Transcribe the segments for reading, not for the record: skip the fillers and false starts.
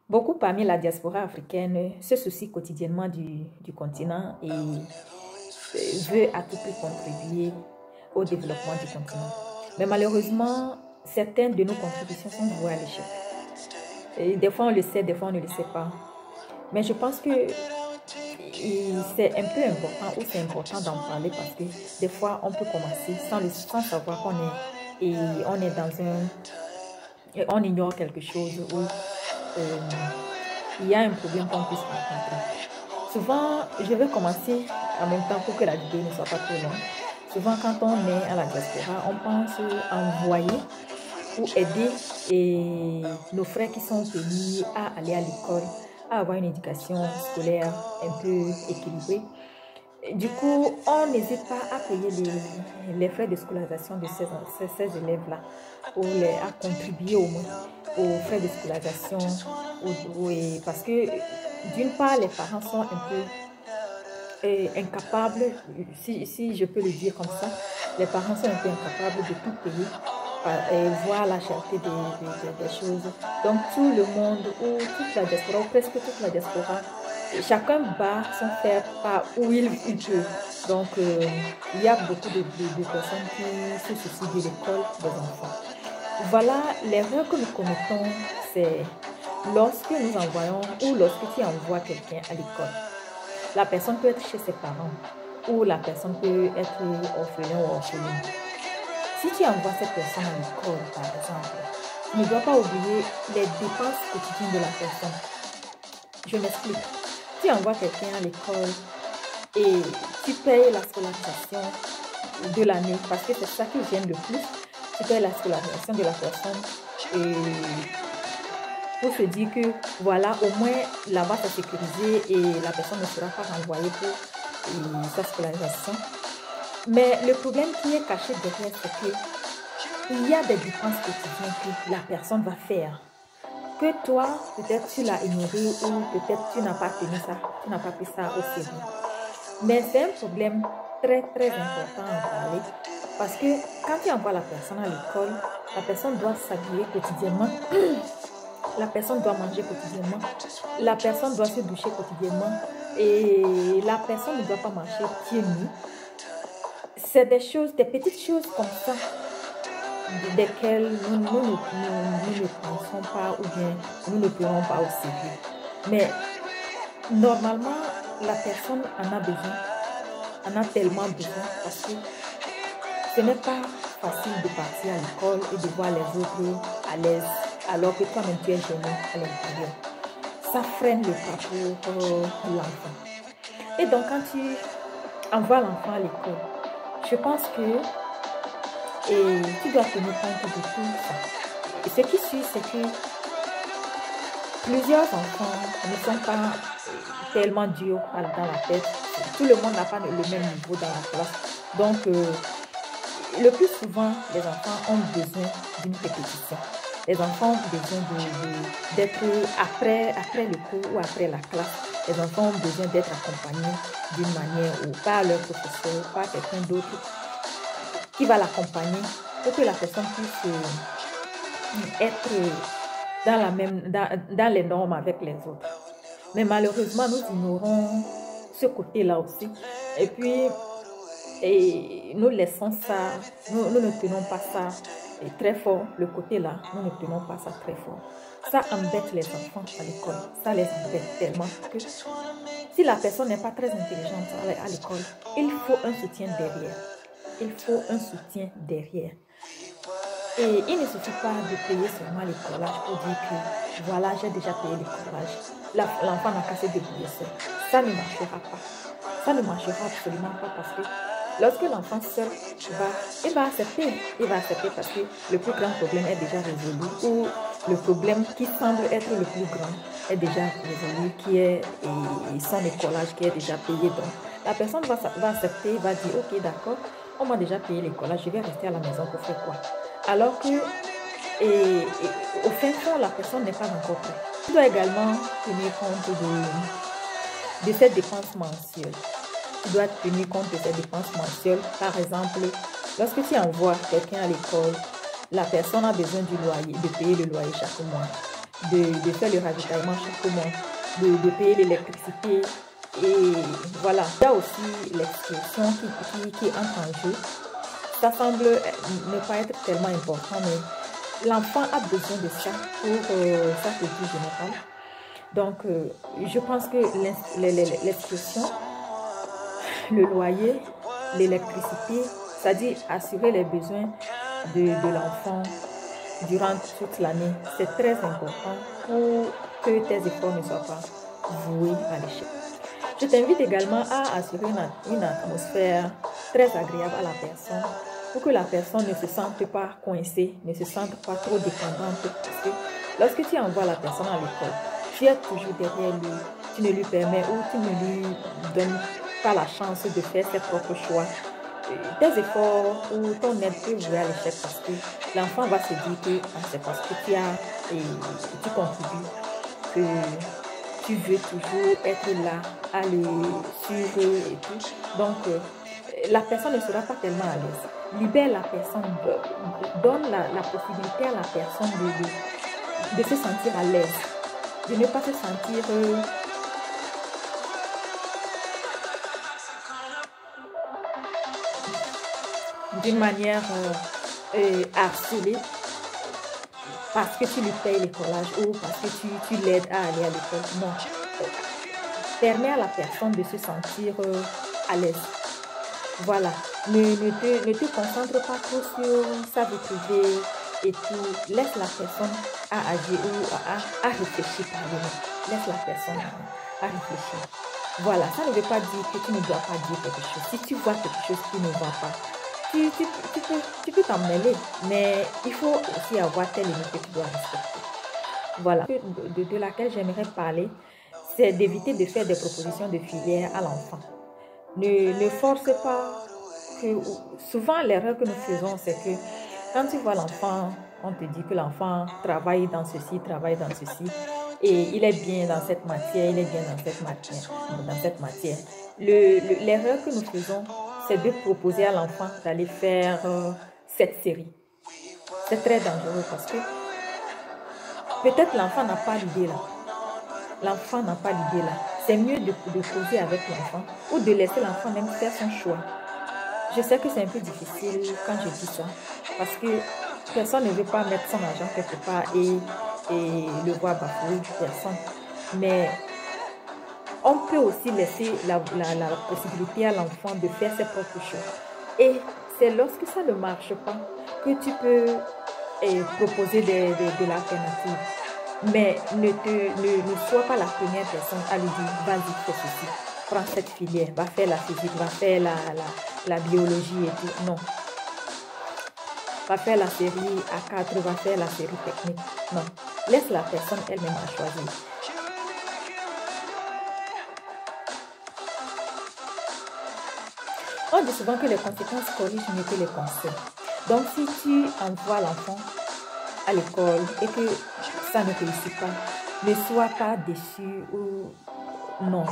Beaucoup parmi la diaspora africaine se soucient quotidiennement du continent et veut à tout prix contribuer au développement du continent. Mais malheureusement, certaines de nos contributions sont vouées à l'échec. Et des fois on le sait, des fois on ne le sait pas. Mais je pense que c'est un peu important ou c'est important d'en parler parce que des fois on peut commencer sans savoir on est dans on ignore quelque chose ou il y a un problème qu'on puisse rencontrer. Souvent, je vais commencer en même temps pour que la vidéo ne soit pas trop longue. Souvent, quand on est à la diaspora, on pense envoyer ou aider nos frères qui sont au pays à aller à l'école, à avoir une éducation scolaire un peu équilibrée. Du coup, on n'hésite pas à payer les frais de scolarisation de ces élèves-là, ou à contribuer au moins aux frais de scolarisation, parce que d'une part, les parents sont un peu incapables, si je peux le dire comme ça, les parents sont un peu incapables de tout payer et voir la cherté des choses. Donc tout le monde, ou toute la diaspora, ou presque toute la diaspora, chacun bat son fer par où il peut. Donc, il y a beaucoup de personnes qui se soucient de l'école des enfants. Voilà, l'erreur que nous commettons, c'est lorsque nous envoyons ou lorsque tu envoies quelqu'un à l'école. La personne peut être chez ses parents ou la personne peut être orphelin ou orpheline. Si tu envoies cette personne à l'école, par exemple, tu ne dois pas oublier les dépenses quotidiennes de la personne. Je m'explique. Tu envoies quelqu'un à l'école et tu payes la scolarisation de l'année parce que c'est ça qui gêne le plus. Tu payes la scolarisation de la personne et pour se dire que voilà, au moins là-bas c'est sécurisé et la personne ne sera pas renvoyée pour sa scolarisation. Mais le problème qui est caché derrière, c'est qu'il y a des dépenses quotidiennes que la personne va faire. Que toi, peut-être tu l'as ignoré ou peut-être tu n'as pas tenu ça, tu n'as pas pris ça au sérieux. Mais c'est un problème très important à en parler parce que quand tu envoies la personne à l'école, la personne doit s'habiller quotidiennement, la personne doit manger quotidiennement, la personne doit se doucher quotidiennement et la personne ne doit pas marcher pieds nus. C'est des choses, des petites choses comme ça desquelles nous ne pensons pas ou bien nous ne prenons pas au sérieux. Mais normalement, la personne en a besoin, en a tellement besoin parce que ce n'est pas facile de partir à l'école et de voir les autres à l'aise alors que toi-même tu es gêné à l'intérieur. Ça freine le pas pour l'enfant. Et donc quand tu envoies l'enfant à l'école, je pense que tu dois tenir compte de tout ça. Et ce qui suit, c'est que plusieurs enfants ne sont pas tellement durs dans la tête. Tout le monde n'a pas le même niveau dans la classe. Donc, le plus souvent, les enfants ont besoin d'une répétition. Les enfants ont besoin d'être après le cours ou après la classe. Les enfants ont besoin d'être accompagnés d'une manière ou par leur professeur, par quelqu'un d'autre qui va l'accompagner pour que la personne puisse être dans les normes avec les autres. Mais malheureusement, nous ignorons ce côté-là aussi. Et puis, nous laissons ça, nous ne tenons pas ça très fort. Le côté-là, nous ne tenons pas ça très fort. Ça embête les enfants à l'école. Ça les embête tellement que si la personne n'est pas très intelligente à l'école, il faut un soutien derrière. Il faut un soutien derrière. Et il ne suffit pas de payer seulement l'écolage pour dire que voilà, j'ai déjà payé l'écolage. L'enfant n'a qu'à se débrouiller seul. Ça ne marchera pas. Ça ne marchera absolument pas parce que lorsque l'enfant seul il va accepter. Il va accepter parce que le plus grand problème est déjà résolu ou le problème qui semble être le plus grand est déjà résolu, qui est son écolage qui est déjà payé. Donc, la personne va accepter, va dire ok, d'accord, on m'a déjà payé l'écolage, je vais rester à la maison pour faire quoi? Alors que, au fin fond, la personne n'est pas encore prête. Tu dois également tenir compte de cette dépense mensuelle. Tu dois tenir compte de ces dépenses mensuelles. Par exemple, lorsque tu envoies quelqu'un à l'école, la personne a besoin du loyer, de payer le loyer chaque mois. de faire le ravitaillement chaque mois, de payer l'électricité. Et voilà, il y a aussi l'expression qui entre en jeu. Ça semble ne pas être tellement important, mais l'enfant a besoin de ça pour sa culture générale. Donc, je pense que l'expression, le loyer, l'électricité, c'est-à-dire assurer les besoins de l'enfant durant toute l'année, c'est très important pour que tes efforts ne soient pas voués à l'échec. Je t'invite également à assurer une atmosphère très agréable à la personne pour que la personne ne se sente pas coincée, ne se sente pas trop dépendante. Parce que lorsque tu envoies la personne à l'école, tu es toujours derrière lui, tu ne lui permets ou tu ne lui donnes pas la chance de faire ses propres choix. Tes efforts ou ton aide peut vouer à l'échec parce que l'enfant va se dire que c'est parce que tu as et que tu contribues que tu veux toujours être là à le suivre et tout. Donc, la personne ne sera pas tellement à l'aise. Libère la personne, donne la possibilité à la personne de se sentir à l'aise, de ne pas se sentir d'une manière harcelée parce que tu lui payes l'écolage ou parce que tu l'aides à aller à l'école. Non. Permets à la personne de se sentir à l'aise. Voilà. Ne te concentre pas trop sur sa vie privée et tout. Laisse la personne à agir ou à réfléchir par elle. Laisse la personne à réfléchir. Voilà. Ça ne veut pas dire que tu ne dois pas dire quelque chose. Si tu vois quelque chose qui ne va pas, tu peux t'en mêler, mais il faut aussi avoir tes limites que tu dois respecter. Voilà. De laquelle j'aimerais parler, c'est d'éviter de faire des propositions de filière à l'enfant. Ne force pas. Souvent, l'erreur que nous faisons, c'est que quand tu vois l'enfant, on te dit que l'enfant travaille dans ceci, travaille dans ceci, et il est bien dans cette matière, il est bien dans cette matière. L'erreur que nous faisons, c'est de proposer à l'enfant d'aller faire cette série. C'est très dangereux parce que peut-être l'enfant n'a pas l'idée là. L'enfant n'a pas l'idée là. C'est mieux de causer avec l'enfant ou de laisser l'enfant même faire son choix. Je sais que c'est un peu difficile quand je dis ça parce que personne ne veut pas mettre son argent quelque part et le voir bafouer, personne. Mais on peut aussi laisser la possibilité à l'enfant de faire ses propres choix. Et c'est lorsque ça ne marche pas que tu peux proposer de l'alternative. Mais ne sois pas la première personne à lui dire, vas-y, fais ceci, prends cette filière, va faire la physique, va faire la biologie et tout. Non. Va faire la série A4, va faire la série technique. Non. Laisse la personne elle-même à choisir. On dit souvent que les conséquences corrigent mieux que les conseils. Donc, si tu envoies l'enfant à l'école et que ça ne réussit pas, ne sois pas déçu ou non.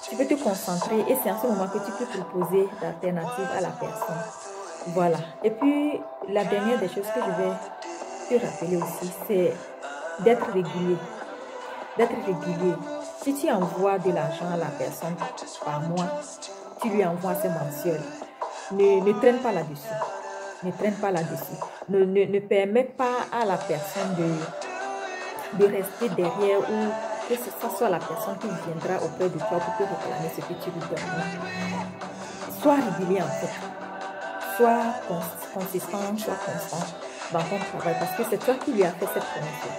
Tu peux te concentrer et c'est en ce moment que tu peux proposer d'alternatives à la personne. Voilà. Et puis, la dernière des choses que je vais te rappeler aussi, c'est d'être régulier. D'être régulier. Si tu envoies de l'argent à la personne par mois, tu lui envoies ses mensuels. Ne traîne pas là-dessus. Ne traîne pas là-dessus. Ne permets pas à la personne de rester derrière ou que ce soit la personne qui viendra auprès de toi pour te réclamer ce que tu lui donnes. Sois régulier en fait. Sois consistant, sois constant dans ton travail parce que c'est toi qui lui as fait cette promotion.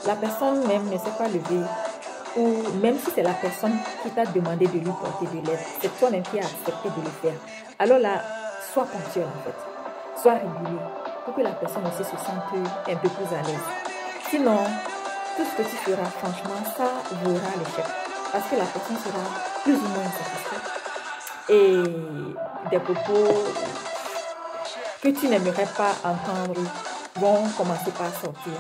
La personne même ne s'est pas levée ou même si c'est la personne qui t'a demandé de lui porter de l'aide, c'est toi-même qui as accepté de le faire. Alors là, sois ponctuel en fait. Sois régulier pour que la personne aussi se sente un peu plus à l'aise. Sinon, tout ce que tu feras, franchement, ça vaudra l'échec. Parce que la personne sera plus ou moins insatisfaite. Et des propos que tu n'aimerais pas entendre vont commencer par sortir.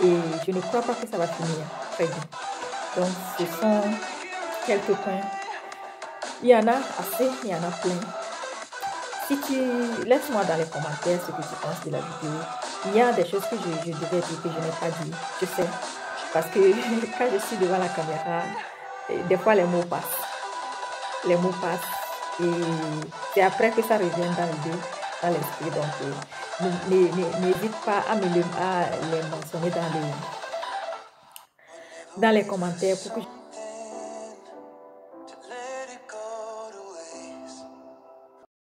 Et je ne crois pas que ça va finir très bien. Donc, ce sont quelques points. Il y en a assez, il y en a plein. Si tu laisse-moi dans les commentaires ce que tu penses de la vidéo. Il y a des choses que je devais dire que je n'ai pas dit, je sais. Parce que quand je suis devant la caméra, des fois les mots passent. Les mots passent. Et c'est après que ça revient dans l'esprit. Donc, n'hésite pas à les mentionner dans les commentaires pour que